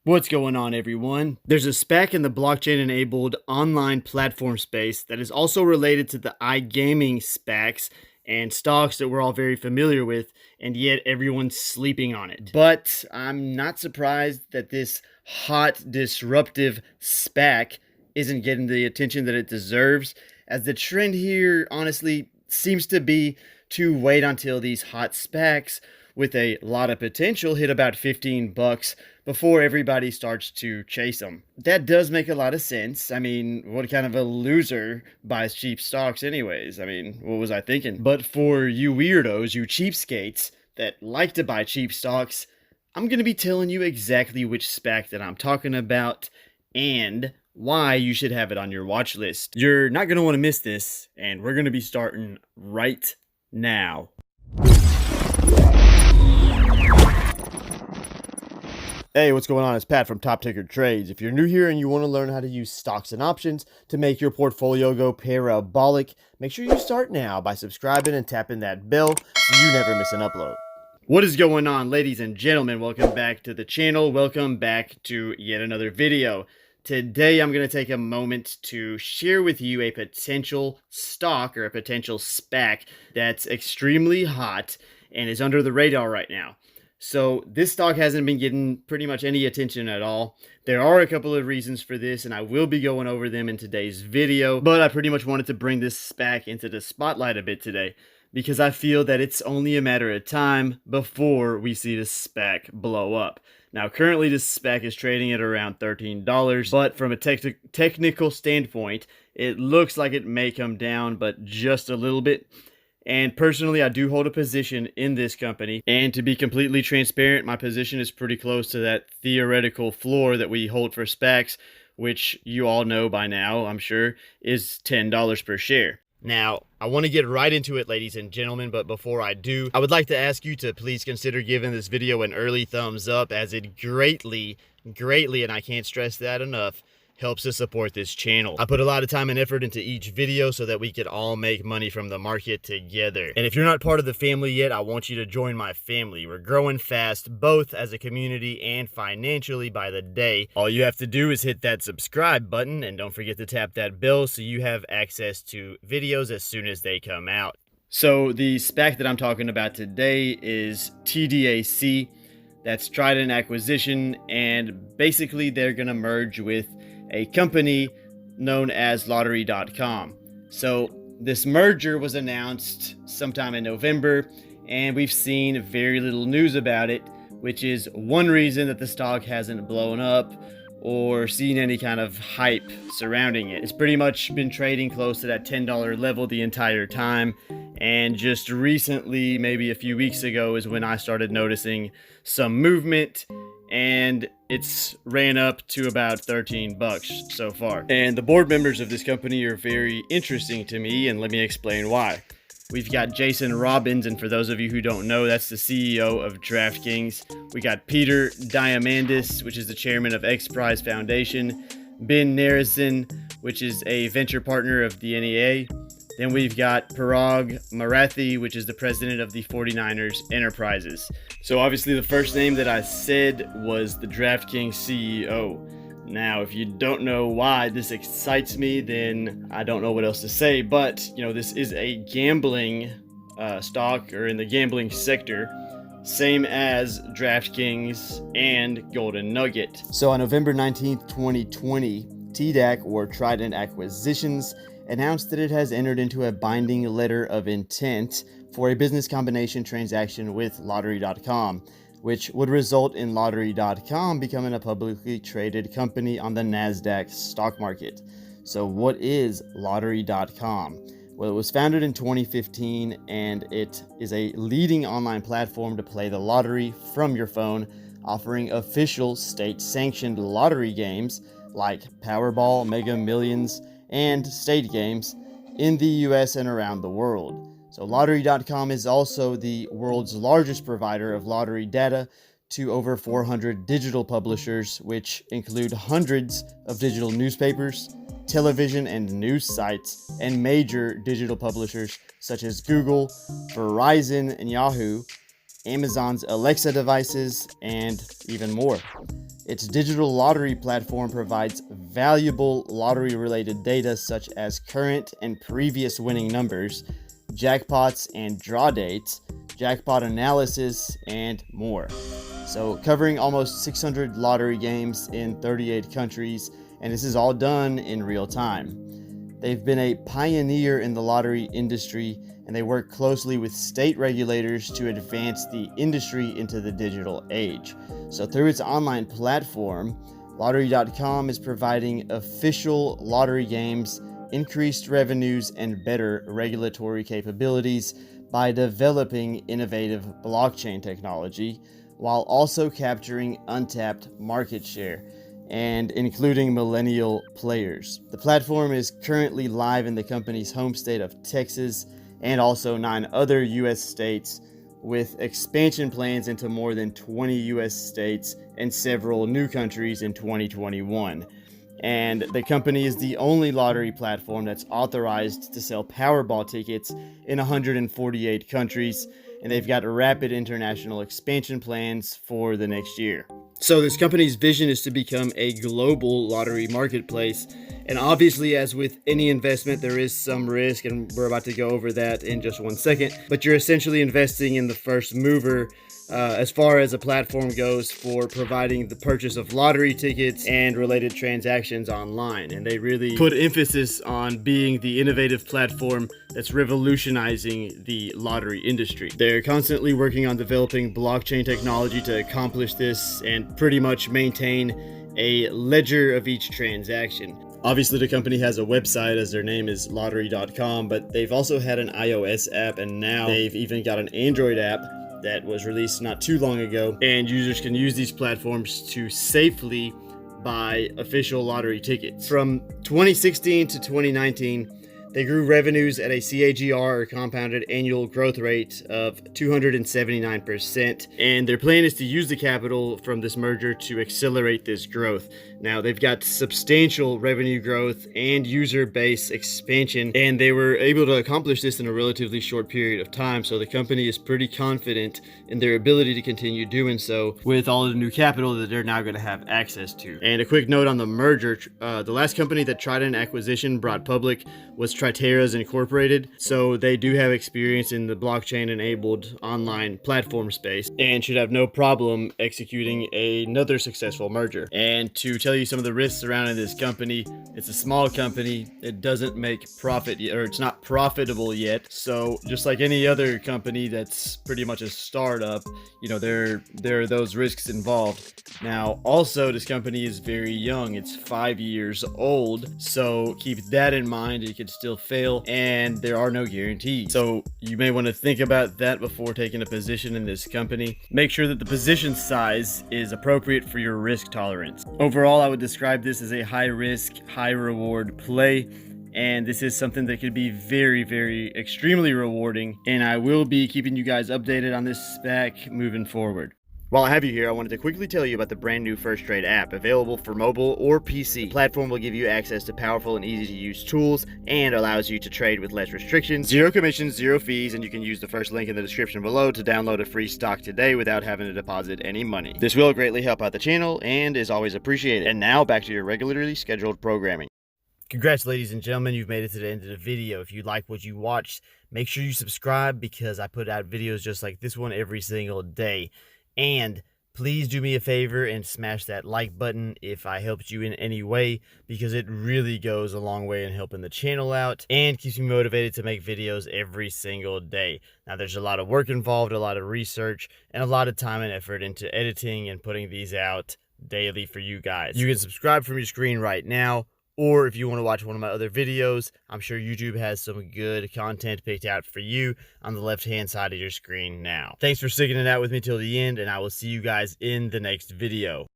What's going on, everyone? There's a SPAC in the blockchain-enabled online platform space that is also related to the iGaming SPACs and stocks that we're all very familiar with, and yet everyone's sleeping on it. But I'm not surprised that this hot, disruptive SPAC isn't getting the attention that it deserves, as the trend here, honestly, seems to be to wait until these hot SPACs with a lot of potential hit about 15 bucks before everybody starts to chase them. That does make a lot of sense. I mean, what kind of a loser buys cheap stocks anyways? I mean, what was I thinking? But for you weirdos, you cheapskates that like to buy cheap stocks, I'm going to be telling you exactly which SPAC that I'm talking about and why you should have it on your watch list. You're not going to want to miss this, and we're going to be starting right now. Hey, what's going on? It's Pat from Top Ticker Trades. If you're new here and you want to learn how to use stocks and options to make your portfolio go parabolic, make sure you start now by subscribing and tapping that bell so you never miss an upload. What is going on, ladies and gentlemen? Welcome back to the channel. Welcome back to yet another video. Today, I'm going to take a moment to share with you a potential stock or a potential SPAC that's extremely hot and is under the radar right now. So this stock hasn't been getting pretty much any attention at all. There are a couple of reasons for this, and I will be going over them in today's video, but I pretty much wanted to bring this SPAC into the spotlight a bit today because I feel that it's only a matter of time before we see this SPAC blow up. Now, currently this SPAC is trading at around $13, but from a technical standpoint, it looks like it may come down, but just a little bit. And personally, I do hold a position in this company. And to be completely transparent, my position is pretty close to that theoretical floor that we hold for SPACs, which you all know by now, I'm sure, is $10 per share. Now, I want to get right into it, ladies and gentlemen, but before I do, I would like to ask you to please consider giving this video an early thumbs up, as it greatly, and I can't stress that enough, helps to support this channel. I put a lot of time and effort into each video so that we could all make money from the market together. And if you're not part of the family yet, I want you to join my family. We're growing fast, both as a community and financially by the day. All you have to do is hit that subscribe button, and don't forget to tap that bell so you have access to videos as soon as they come out. So the SPAC that I'm talking about today is TDAC. That's Trident Acquisition, and basically they're gonna merge with a company known as lottery.com. So this merger was announced sometime in November, and we've seen very little news about it, which is one reason that the stock hasn't blown up or seen any kind of hype surrounding it. It's pretty much been trading close to that $10 level the entire time, and just recently, maybe a few weeks ago, is when I started noticing some movement, and it's ran up to about 13 bucks so far. And the board members of this company are very interesting to me, and let me explain why. We've got Jason Robbins, and for those of you who don't know, that's the CEO of DraftKings. We got Peter Diamandis, which is the chairman of X Prize Foundation. Ben Narison, which is a venture partner of the NEA. Then we've got Parag Marathi, which is the president of the 49ers Enterprises. So obviously the first name that I said was the DraftKings CEO. Now, if you don't know why this excites me, then I don't know what else to say. But, you know, this is a gambling stock, or in the gambling sector, same as DraftKings and Golden Nugget. So on November 19th, 2020, TDAC, or Trident Acquisitions, announced that it has entered into a binding letter of intent for a business combination transaction with lottery.com, which would result in lottery.com becoming a publicly traded company on the NASDAQ stock market. So what is lottery.com? Well, it was founded in 2015, and it is a leading online platform to play the lottery from your phone, offering official state-sanctioned lottery games like Powerball, Mega Millions, and state games in the US and around the world. So lottery.com is also the world's largest provider of lottery data to over 400 digital publishers, which include hundreds of digital newspapers, television and news sites, and major digital publishers such as Google, Verizon, and Yahoo. Amazon's Alexa devices, and even more. Its digital lottery platform provides valuable lottery-related data such as current and previous winning numbers, jackpots and draw dates, jackpot analysis, and more. So covering almost 600 lottery games in 38 countries, and this is all done in real time. They've been a pioneer in the lottery industry, and they work closely with state regulators to advance the industry into the digital age. So through its online platform, Lottery.com is providing official lottery games, increased revenues, and better regulatory capabilities by developing innovative blockchain technology, while also capturing untapped market share and including millennial players. The platform is currently live in the company's home state of Texas and also 9 other U.S. states, with expansion plans into more than 20 U.S. states and several new countries in 2021. And the company is the only lottery platform that's authorized to sell Powerball tickets in 148 countries, and they've got rapid international expansion plans for the next year. So this company's vision is to become a global lottery marketplace. And obviously, as with any investment, there is some risk, and we're about to go over that in just one second. But you're essentially investing in the first mover as far as a platform goes for providing the purchase of lottery tickets and related transactions online. And they really put emphasis on being the innovative platform that's revolutionizing the lottery industry. They're constantly working on developing blockchain technology to accomplish this and pretty much maintain a ledger of each transaction. Obviously, the company has a website, as their name is Lottery.com, but they've also had an iOS app, and now they've even got an Android app that was released not too long ago, and users can use these platforms to safely buy official lottery tickets. From 2016 to 2019, they grew revenues at a CAGR, or compounded annual growth rate, of 279%, and their plan is to use the capital from this merger to accelerate this growth. Now, they've got substantial revenue growth and user base expansion, and they were able to accomplish this in a relatively short period of time, so the company is pretty confident in their ability to continue doing so with all of the new capital that they're now going to have access to. And a quick note on the merger, the last company that Trident Acquisition brought public was Tritera's Incorporated, so they do have experience in the blockchain-enabled online platform space and should have no problem executing another successful merger. And to tell you some of the risks surrounding this company, it's a small company, it doesn't make profit yet, or it's not profitable yet, so just like any other company that's pretty much a startup, you know, there are those risks involved. Now, also, this company is very young, it's 5 years old, so keep that in mind. It could still fail, and there are no guarantees. So you may want to think about that before taking a position in this company. Make sure that the position size is appropriate for your risk tolerance. Overall, I would describe this as a high risk, high reward play, and this is something that could be very, very extremely rewarding, and I will be keeping you guys updated on this SPAC moving forward. While I have you here, I wanted to quickly tell you about the brand new First Trade app, available for mobile or PC. The platform will give you access to powerful and easy to use tools and allows you to trade with less restrictions, zero commissions, zero fees, and you can use the first link in the description below to download a free stock today without having to deposit any money. This will greatly help out the channel and is always appreciated. And now back to your regularly scheduled programming. Congrats, ladies and gentlemen, you've made it to the end of the video. If you like what you watched, make sure you subscribe because I put out videos just like this one every single day. And please do me a favor and smash that like button if I helped you in any way, because it really goes a long way in helping the channel out and keeps me motivated to make videos every single day. Now, there's a lot of work involved, a lot of research, and a lot of time and effort into editing and putting these out daily for you guys. You can subscribe from your screen right now, or if you want to watch one of my other videos, I'm sure YouTube has some good content picked out for you on the left-hand side of your screen now. Thanks for sticking it out with me till the end, and I will see you guys in the next video.